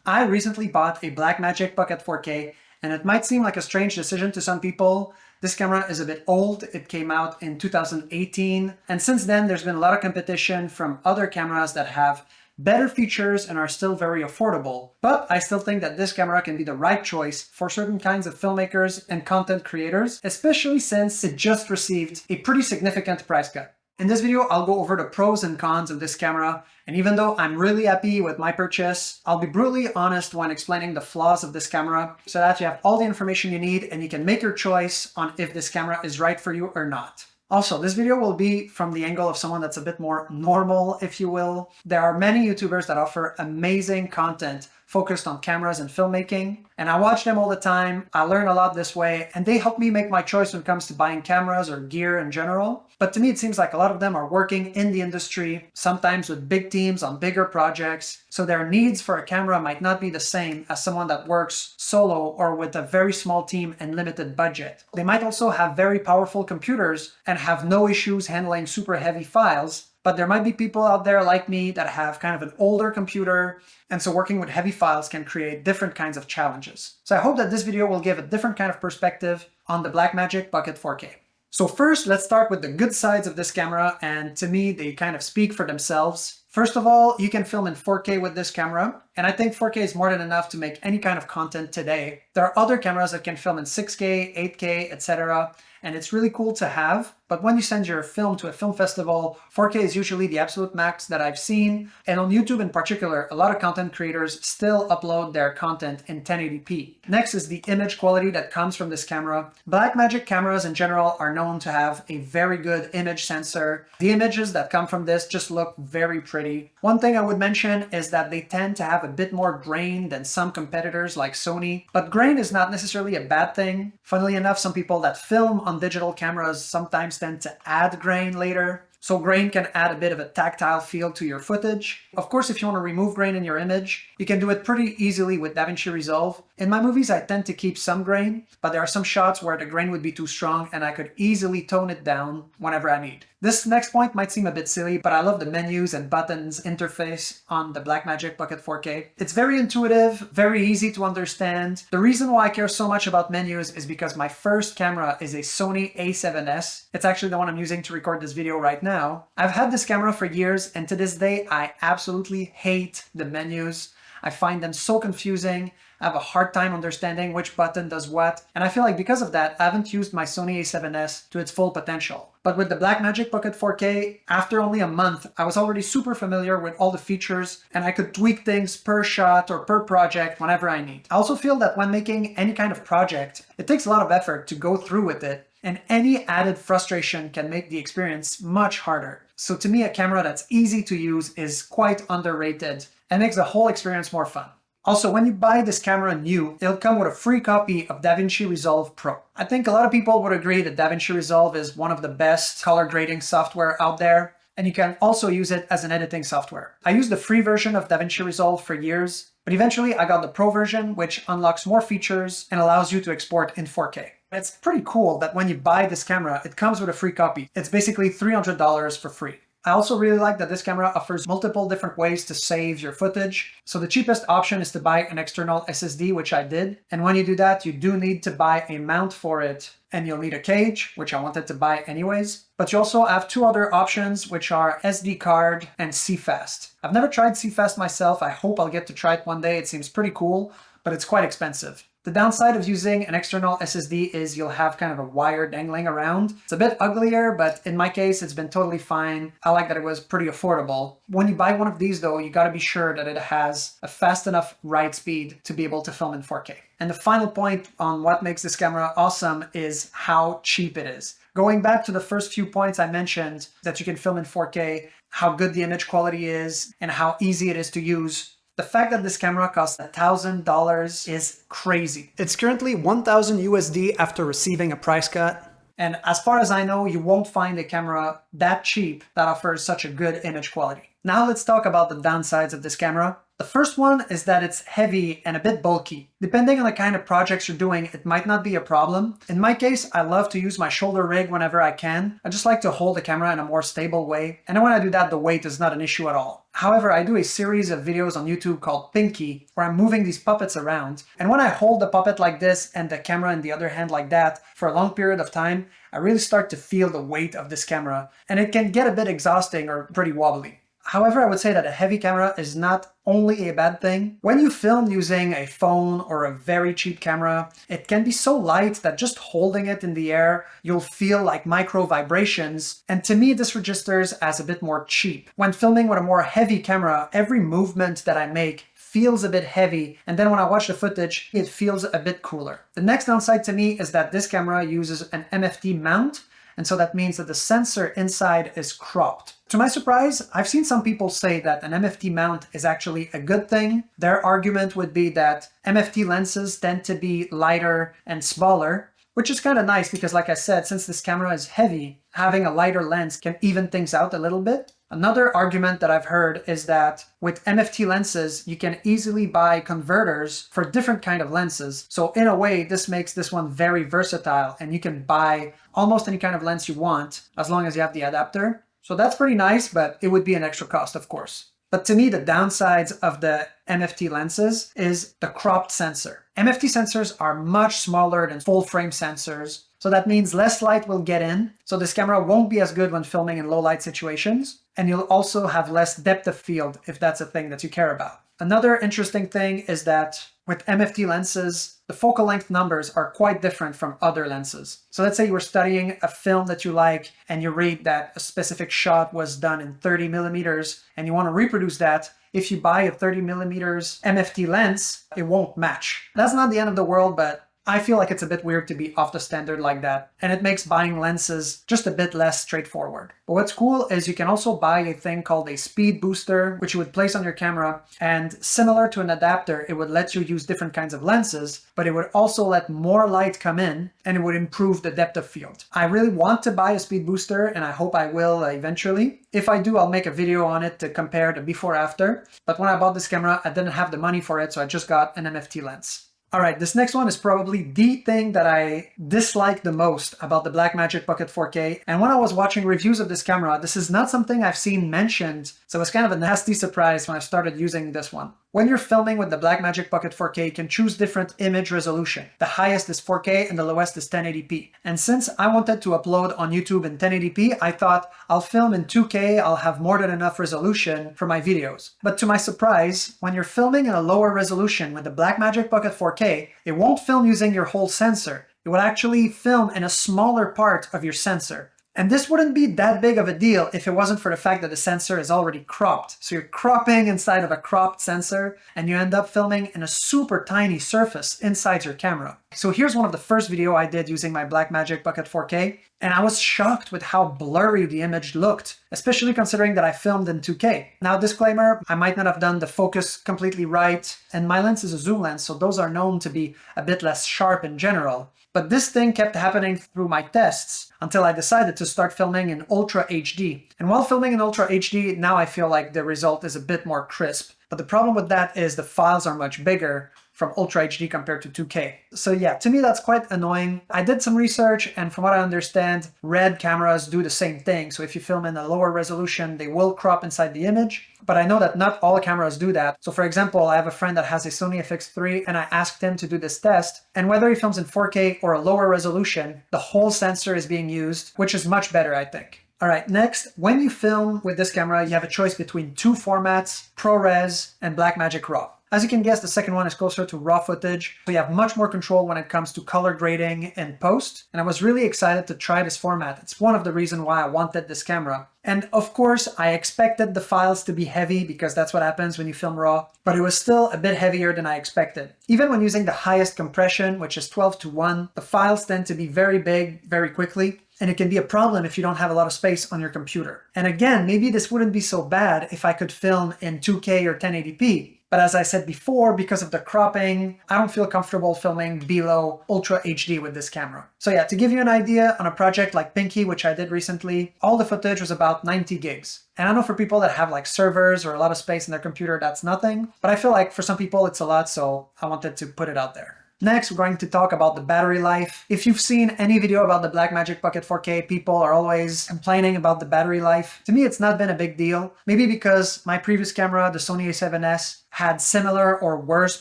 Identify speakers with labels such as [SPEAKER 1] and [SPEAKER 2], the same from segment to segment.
[SPEAKER 1] I recently bought a Blackmagic Pocket 4K, and it might seem like a strange decision to some people. This camera is a bit old. It came out in 2018, and since then there's been a lot of competition from other cameras that have better features and are still very affordable. But I still think that this camera can be the right choice for certain kinds of filmmakers and content creators, especially since it just received a pretty significant price cut. In this video, I'll go over the pros and cons of this camera, and even though I'm really happy with my purchase, I'll be brutally honest when explaining the flaws of this camera so that you have all the information you need and you can make your choice on if this camera is right for you or not. Also, this video will be from the angle of someone that's a bit more normal, if you will. There are many YouTubers that offer amazing content focused on cameras and filmmaking, and I watch them all the time. I learn a lot this way, and they help me make my choice when it comes to buying cameras or gear in general. But to me, it seems like a lot of them are working in the industry, sometimes with big teams on bigger projects, so their needs for a camera might not be the same as someone that works solo or with a very small team and limited budget. They might also have very powerful computers and have no issues handling super heavy files, but there might be people out there like me that have kind of an older computer, and so working with heavy files can create different kinds of challenges. So I hope that this video will give a different kind of perspective on the Blackmagic Pocket 4K. So first, let's start with the good sides of this camera, and to me, they kind of speak for themselves. First of all, you can film in 4K with this camera, and I think 4K is more than enough to make any kind of content today. There are other cameras that can film in 6K, 8K, etc., and it's really cool to have. But when you send your film to a film festival, 4K is usually the absolute max that I've seen. And on YouTube in particular, a lot of content creators still upload their content in 1080p. Next is the image quality that comes from this camera. Blackmagic cameras in general are known to have a very good image sensor. The images that come from this just look very pretty. One thing I would mention is that they tend to have a bit more grain than some competitors like Sony. But grain is not necessarily a bad thing. Funnily enough, some people that film on digital cameras sometimes tend to add grain later. So grain can add a bit of a tactile feel to your footage. Of course, if you want to remove grain in your image, you can do it pretty easily with Davinci Resolve. In my movies, I tend to keep some grain, but there are some shots where the grain would be too strong and I could easily tone it down whenever I need. This next point might seem a bit silly, but I love the menus and buttons interface on the Blackmagic Pocket 4K. It's very intuitive, very easy to understand. The reason why I care so much about menus is because my first camera is a Sony a7S. It's actually the one I'm using to record this video right now. I've had this camera for years, and to this day, I absolutely hate the menus. I find them so confusing. I have a hard time understanding which button does what, and I feel like because of that, I haven't used my Sony a7S to its full potential. But with the Blackmagic Pocket 4K, after only a month, I was already super familiar with all the features, and I could tweak things per shot or per project whenever I need. I also feel that when making any kind of project, it takes a lot of effort to go through with it, and any added frustration can make the experience much harder. So to me, a camera that's easy to use is quite underrated and makes the whole experience more fun. Also, when you buy this camera new, it'll come with a free copy of Davinci Resolve Pro. I think a lot of people would agree that Davinci Resolve is one of the best color grading software out there, and you can also use it as an editing software. I used the free version of Davinci Resolve for years, but eventually I got the Pro version, which unlocks more features and allows you to export in 4K. It's pretty cool that when you buy this camera, it comes with a free copy. It's basically $300 for free. I also really like that this camera offers multiple different ways to save your footage. So the cheapest option is to buy an external SSD, which I did. And when you do that, you do need to buy a mount for it, and you'll need a cage, which I wanted to buy anyways. But you also have two other options, which are SD card and CFast. I've never tried CFast myself. I hope I'll get to try it one day. It seems pretty cool, but it's quite expensive. The downside of using an external SSD is you'll have kind of a wire dangling around. It's a bit uglier, but in my case, it's been totally fine. I like that it was pretty affordable. When you buy one of these though, you gotta be sure that it has a fast enough write speed to be able to film in 4K. And the final point on what makes this camera awesome is how cheap it is. Going back to the first few points I mentioned, that you can film in 4K, how good the image quality is, and how easy it is to use, the fact that this camera costs $1,000 is crazy. It's currently 1,000 USD after receiving a price cut. And as far as I know, you won't find a camera that cheap that offers such a good image quality. Now let's talk about the downsides of this camera. The first one is that it's heavy and a bit bulky. Depending on the kind of projects you're doing, it might not be a problem. In my case, I love to use my shoulder rig whenever I can. I just like to hold the camera in a more stable way. And when I do that, the weight is not an issue at all. However, I do a series of videos on YouTube called Pinky, where I'm moving these puppets around. And when I hold the puppet like this and the camera in the other hand like that for a long period of time, I really start to feel the weight of this camera. And it can get a bit exhausting or pretty wobbly. However, I would say that a heavy camera is not only a bad thing. When you film using a phone or a very cheap camera, it can be so light that just holding it in the air, you'll feel like micro vibrations. And to me, this registers as a bit more cheap. When filming with a more heavy camera, every movement that I make feels a bit heavy, and then when I watch the footage, it feels a bit cooler. The next downside to me is that this camera uses an MFT mount, and so that means that the sensor inside is cropped. To my surprise, I've seen some people say that an MFT mount is actually a good thing. Their argument would be that MFT lenses tend to be lighter and smaller, which is kind of nice because, like I said, since this camera is heavy, having a lighter lens can even things out a little bit. Another argument that I've heard is that with MFT lenses, you can easily buy converters for different kind of lenses. So in a way, this makes this one very versatile, and you can buy almost any kind of lens you want as long as you have the adapter. So that's pretty nice, but it would be an extra cost, of course. But to me, the downsides of the MFT lenses is the cropped sensor. MFT sensors are much smaller than full frame sensors, so that means less light will get in, so this camera won't be as good when filming in low light situations, and you'll also have less depth of field if that's a thing that you care about. Another interesting thing is that with MFT lenses, the focal length numbers are quite different from other lenses. So let's say you were studying a film that you like and you read that a specific shot was done in 30 millimeters and you want to reproduce that. If you buy a 30 millimeters MFT lens, it won't match. That's not the end of the world, but I feel like it's a bit weird to be off the standard like that, and it makes buying lenses just a bit less straightforward. But what's cool is you can also buy a thing called a speed booster, which you would place on your camera, and similar to an adapter, it would let you use different kinds of lenses, but it would also let more light come in, and it would improve the depth of field. I really want to buy a speed booster, and I hope I will eventually. If I do, I'll make a video on it to compare the before after, but when I bought this camera, I didn't have the money for it, so I just got an MFT lens. Alright, this next one is probably the thing that I dislike the most about the Blackmagic Pocket 4K. And when I was watching reviews of this camera, this is not something I've seen mentioned, so it's kind of a nasty surprise when I started using this one. When you're filming with the Blackmagic Pocket 4K, you can choose different image resolution. The highest is 4K and the lowest is 1080p. And since I wanted to upload on YouTube in 1080p, I thought I'll film in 2K, I'll have more than enough resolution for my videos. But to my surprise, when you're filming in a lower resolution with the Blackmagic Pocket 4K, it won't film using your whole sensor. It will actually film in a smaller part of your sensor. And this wouldn't be that big of a deal if it wasn't for the fact that the sensor is already cropped. So you're cropping inside of a cropped sensor and you end up filming in a super tiny surface inside your camera. So here's one of the first video I did using my Blackmagic Pocket 4K, and I was shocked with how blurry the image looked, especially considering that I filmed in 2K. Now, disclaimer, I might not have done the focus completely right, and my lens is a zoom lens, so those are known to be a bit less sharp in general. But this thing kept happening through my tests until I decided to start filming in Ultra HD. And while filming in Ultra HD, now I feel like the result is a bit more crisp. But the problem with that is the files are much bigger from Ultra HD compared to 2K. So yeah, to me that's quite annoying. I did some research, and from what I understand, RED cameras do the same thing. So if you film in a lower resolution, they will crop inside the image. But I know that not all cameras do that. So for example, I have a friend that has a Sony FX3, and I asked him to do this test. And whether he films in 4K or a lower resolution, the whole sensor is being used, which is much better, I think. Alright, next, when you film with this camera, you have a choice between two formats, ProRes and Blackmagic RAW. As you can guess, the second one is closer to raw footage, so you have much more control when it comes to color grading and post, and I was really excited to try this format. It's one of the reasons why I wanted this camera. And of course, I expected the files to be heavy because that's what happens when you film raw, but it was still a bit heavier than I expected. Even when using the highest compression, which is 12:1, the files tend to be very big very quickly. And it can be a problem if you don't have a lot of space on your computer. And again, maybe this wouldn't be so bad if I could film in 2K or 1080p, But as I said before, because of the cropping, I don't feel comfortable filming below Ultra HD with this camera. So yeah, to give you an idea, on a project like Pinky, which I did recently, all the footage was about 90 gigs. And I know for people that have like servers or a lot of space in their computer, that's nothing. But I feel like for some people it's a lot, so I wanted to put it out there. Next, we're going to talk about the battery life. If you've seen any video about the Blackmagic Pocket 4K, people are always complaining about the battery life. To me, it's not been a big deal. Maybe because my previous camera, the Sony A7S, had similar or worse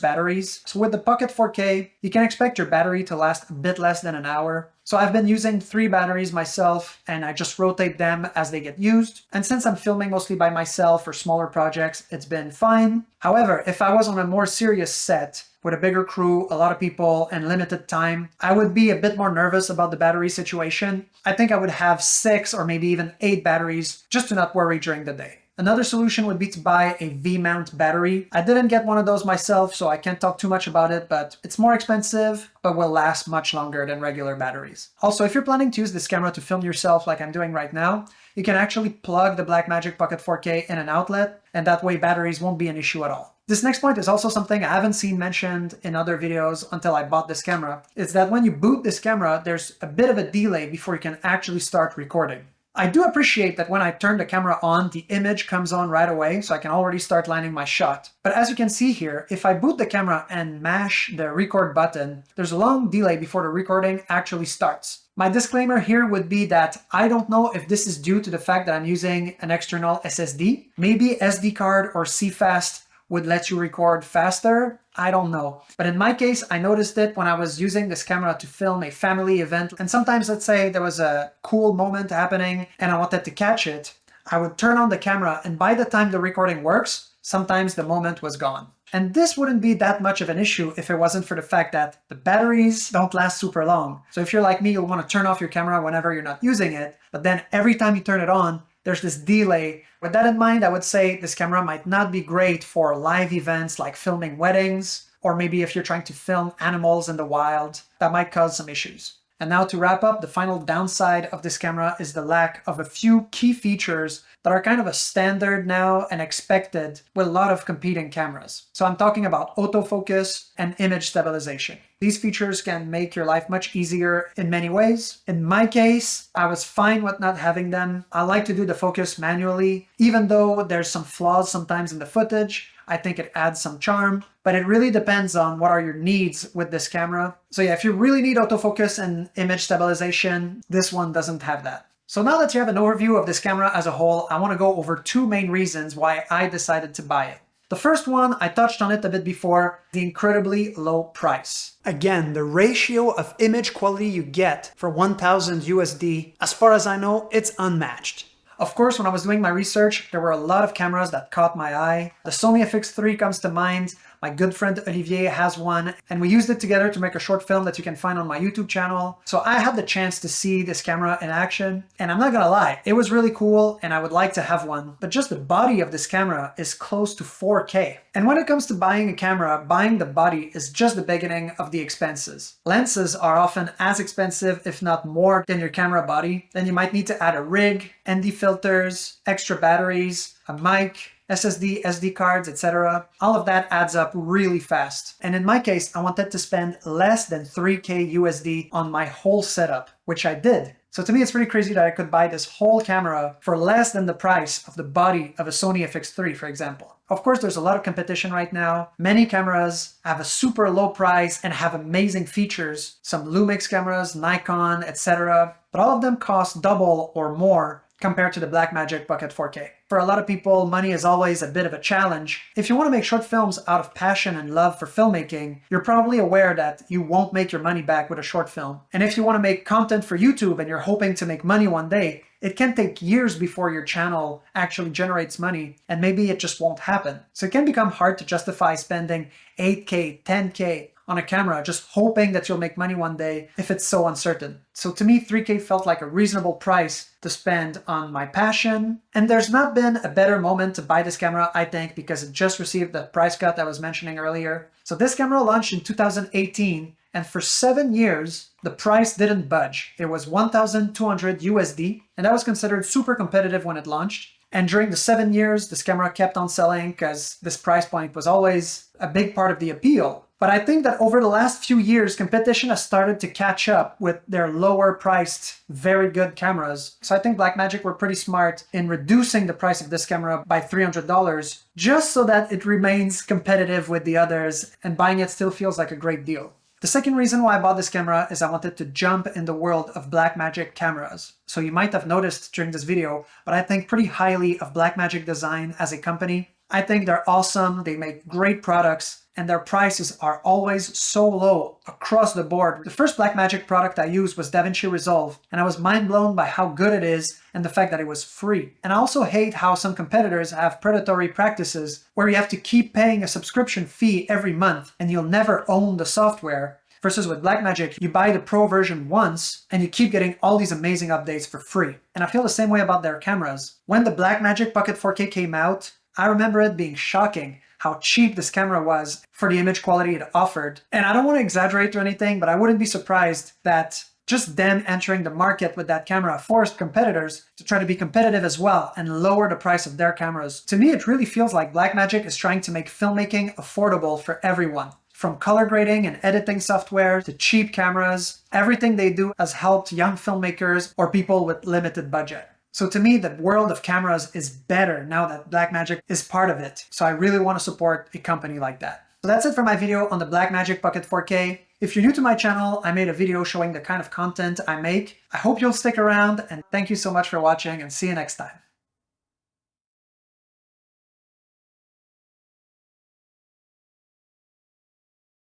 [SPEAKER 1] batteries. So with the Pocket 4K, you can expect your battery to last a bit less than an hour. So I've been using 3 batteries myself, and I just rotate them as they get used. And since I'm filming mostly by myself for smaller projects, it's been fine. However, if I was on a more serious set, with a bigger crew, a lot of people, and limited time, I would be a bit more nervous about the battery situation. I think I would have 6 or maybe even 8 batteries just to not worry during the day. Another solution would be to buy a V-mount battery. I didn't get one of those myself, so I can't talk too much about it, but it's more expensive, but will last much longer than regular batteries. Also, if you're planning to use this camera to film yourself like I'm doing right now, you can actually plug the Blackmagic Pocket 4K in an outlet, and that way batteries won't be an issue at all. This next point is also something I haven't seen mentioned in other videos until I bought this camera. It's that when you boot this camera, there's a bit of a delay before you can actually start recording. I do appreciate that when I turn the camera on, the image comes on right away, so I can already start landing my shot. But as you can see here, if I boot the camera and mash the record button, there's a long delay before the recording actually starts. My disclaimer here would be that I don't know if this is due to the fact that I'm using an external SSD. Maybe SD card or CFast would let you record faster. I don't know. But in my case, I noticed it when I was using this camera to film a family event. And sometimes, let's say there was a cool moment happening and I wanted to catch it, I would turn on the camera, and by the time the recording works, sometimes the moment was gone. And this wouldn't be that much of an issue if it wasn't for the fact that the batteries don't last super long. So if you're like me, you'll want to turn off your camera whenever you're not using it, but then every time you turn it on, there's this delay. With that in mind, I would say this camera might not be great for live events like filming weddings, or maybe if you're trying to film animals in the wild, that might cause some issues. And now to wrap up, the final downside of this camera is the lack of a few key features that are kind of a standard now and expected with a lot of competing cameras. So I'm talking about autofocus and image stabilization. These features can make your life much easier in many ways. In my case, I was fine with not having them. I like to do the focus manually, even though there's some flaws sometimes in the footage. I think it adds some charm, but it really depends on what are your needs with this camera. So yeah, if you really need autofocus and image stabilization, this one doesn't have that. So now that you have an overview of this camera as a whole, I want to go over 2 main reasons why I decided to buy it. The first one, I touched on it a bit before, the incredibly low price. Again, the ratio of image quality you get for 1,000 USD, as far as I know, it's unmatched. Of course, when I was doing my research, there were a lot of cameras that caught my eye. The Sony FX3 comes to mind. My good friend Olivier has one, and we used it together to make a short film that you can find on my YouTube channel. So I had the chance to see this camera in action, and I'm not gonna lie, it was really cool and I would like to have one, but just the body of this camera is close to 4K. And when it comes to buying a camera, buying the body is just the beginning of the expenses. Lenses are often as expensive, if not more, than your camera body. Then you might need to add a rig, ND filters, extra batteries, a mic, SSD, SD cards, etc. All of that adds up really fast. And in my case, I wanted to spend less than 3K USD on my whole setup, which I did. So to me, it's pretty crazy that I could buy this whole camera for less than the price of the body of a Sony FX3, for example. Of course, there's a lot of competition right now. Many cameras have a super low price and have amazing features. Some LUMIX cameras, Nikon, etc. But all of them cost double or more compared to the Blackmagic Pocket 4K. For a lot of people, money is always a bit of a challenge. If you want to make short films out of passion and love for filmmaking, you're probably aware that you won't make your money back with a short film. And if you want to make content for YouTube and you're hoping to make money one day, it can take years before your channel actually generates money, and maybe it just won't happen. So it can become hard to justify spending 8K, 10K on a camera just hoping that you'll make money one day if it's so uncertain. So to me, 3K felt like a reasonable price to spend on my passion. And there's not been a better moment to buy this camera, I think, because it just received the price cut I was mentioning earlier. So this camera launched in 2018, and for 7 years, the price didn't budge. It was 1,200 USD, and that was considered super competitive when it launched. And during the 7 years, this camera kept on selling because this price point was always a big part of the appeal. But I think that over the last few years, competition has started to catch up with their lower priced, very good cameras. So I think Blackmagic were pretty smart in reducing the price of this camera by $300 just so that it remains competitive with the others and buying it still feels like a great deal. The second reason why I bought this camera is I wanted to jump in the world of Blackmagic cameras. So you might have noticed during this video, but I think pretty highly of Blackmagic Design as a company. I think they're awesome, they make great products, and their prices are always so low across the board. The first Blackmagic product I used was Davinci Resolve, and I was mind blown by how good it is and the fact that it was free. And I also hate how some competitors have predatory practices where you have to keep paying a subscription fee every month and you'll never own the software. Versus with Blackmagic, you buy the Pro version once and you keep getting all these amazing updates for free. And I feel the same way about their cameras. When the Blackmagic Pocket 4K came out, I remember it being shocking how cheap this camera was for the image quality it offered. And I don't want to exaggerate or anything, but I wouldn't be surprised that just them entering the market with that camera forced competitors to try to be competitive as well and lower the price of their cameras. To me, it really feels like Blackmagic is trying to make filmmaking affordable for everyone. From color grading and editing software to cheap cameras, everything they do has helped young filmmakers or people with limited budget. So to me, the world of cameras is better now that Blackmagic is part of it. So I really want to support a company like that. So that's it for my video on the Blackmagic Pocket 4K. If you're new to my channel, I made a video showing the kind of content I make. I hope you'll stick around and thank you so much for watching and see you next time.